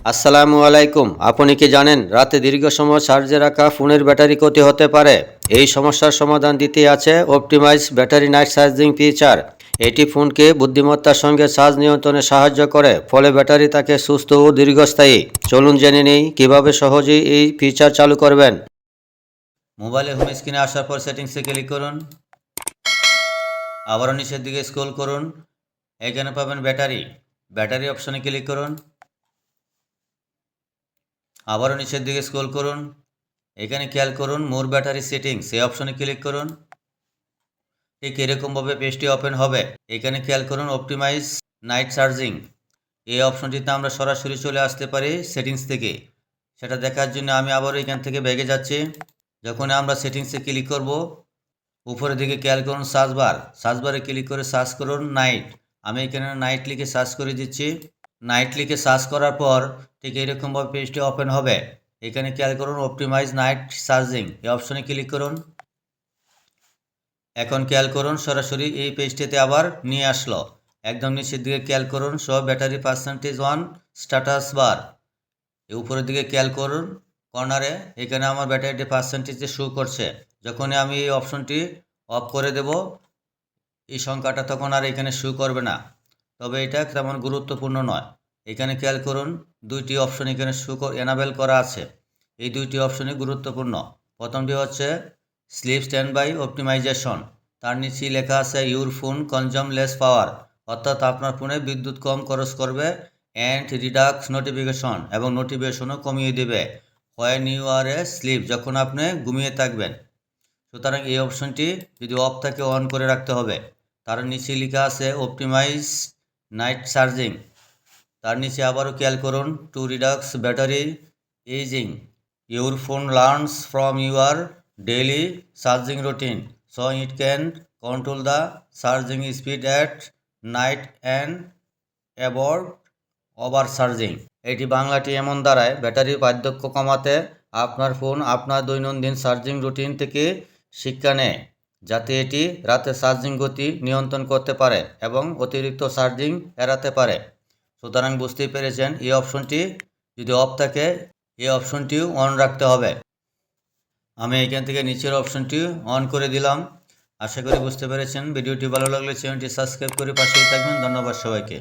আসসালামু আলাইকুম। আপনি কি জানেন রাতে দীর্ঘ সময় চার্জে রাখা ফোনের ব্যাটারি ক্ষতি হতে পারে? এই সমস্যার সমাধান দিতে আছে optimize battery night charging feature. এটি ফোনকে বুদ্ধিমত্তার সঙ্গে চার্জ নিয়ন্ত্রণে সাহায্য করে, ফলে ব্যাটারি থাকে সুস্থ ও দীর্ঘস্থায়ী। চলুন জেনে নেই কিভাবে সহজেই এই ফিচার চালু করবেন। মোবাইলে হোম স্ক্রিনে আসার পর সেটিংসে ক্লিক করুন, আবারও নিচের দিকে স্ক্রল করুন। এখানে পাবেন ব্যাটারি অপশনে ক্লিক করুন, আবারও নিচের দিকে স্ক্রল করুন। এখানে খেয়াল করুন মোর ব্যাটারি সেটিংস, এই অপশনে ক্লিক করুন। ঠিক এরকমভাবে পেজটি ওপেন হবে। এখানে খেয়াল করুন অপটিমাইজ নাইট চার্জিং, এই অপশনটিতে আমরা সরাসরি চলে আসতে পারি সেটিংস থেকে। সেটা দেখার জন্য আমি আবারও এখান থেকে ব্যাগে যাচ্ছি। যখন আমরা সেটিংসে ক্লিক করব, উপরের দিকে খেয়াল করুন সার্চবারে ক্লিক করে সার্চ করুন নাইট। আমি এখানে নাইট লিখে সার্চ করে দিচ্ছি। নাইট লিখে সার্চ করার পর ঠিক এরকমভাবে পেজটি ওপেন হবে। এখানে খেয়াল করুন অপটিমাইজ নাইট চার্জিং, এই অপশনে ক্লিক করুন। এখন খেয়াল করুন সরাসরি এই পেজটিতে আবার নিয়ে আসলো। একদম নিচের দিকে খেয়াল করুন show battery percentage on status bar, এই উপরের দিকে খেয়াল করুন কর্নারে এখানে আমার ব্যাটারিটি পার্সেন্টেজে শো করছে। যখনই আমি এই অপশনটি অফ করে দেব, এই সংখ্যাটা তখন আর এখানে শো করবে না। তবে এটা তেমন গুরুত্বপূর্ণ নয়। এখানে খেয়াল করুন দুইটি অপশন এখানে এনাবেল করা আছে। এই দুইটি অপশনই গুরুত্বপূর্ণ। প্রথমটি হচ্ছে স্লিপ স্ট্যান্ড বাই অপটিমাইজেশন, তার নিচেই লেখা আছে ইউর ফোন কনজাম লেস পাওয়ার, অর্থাৎ আপনার ফোনে বিদ্যুৎ কম খরচ করবে। অ্যান্ড রিডাক্স নোটিফিকেশন, এবং নোটিফিকেশনও কমিয়ে দেবে when you are asleep, যখন আপনি ঘুমিয়ে থাকবেন। সুতরাং এই অপশনটি যদি অফ থাকে অন করে রাখতে হবে। তার নিচে লেখা আছে অপটিমাইজ নাইট চার্জিং, তার নিচে আবারও খেয়াল করুন to reduce battery aging, your phone learns from your daily charging routine, so it can control the charging speed at night and avoid overcharging. এটি বাংলাটি এমন দাঁড়ায় ব্যাটারির বার্ধক্য কমাতে আপনার ফোন আপনার দৈনন্দিন চার্জিং রুটিন থেকে শিক্ষা নেয়, যাতে এটি রাতে চার্জিং গতি নিয়ন্ত্রণ করতে পারে এবং অতিরিক্ত চার্জিং এড়াতে পারে। সুতরাং বুঝতেই পেরেছেন এই অপশনটি যদি অফ থাকে এই অপশনটিও অন রাখতে হবে। আমি এখান থেকে নিচের অপশনটি অন করে দিলাম। আশা করি বুঝতে পেরেছেন। ভিডিওটি ভালো লাগলে চ্যানেলটি সাবস্ক্রাইব করে পাশেই থাকবেন। ধন্যবাদ সবাইকে।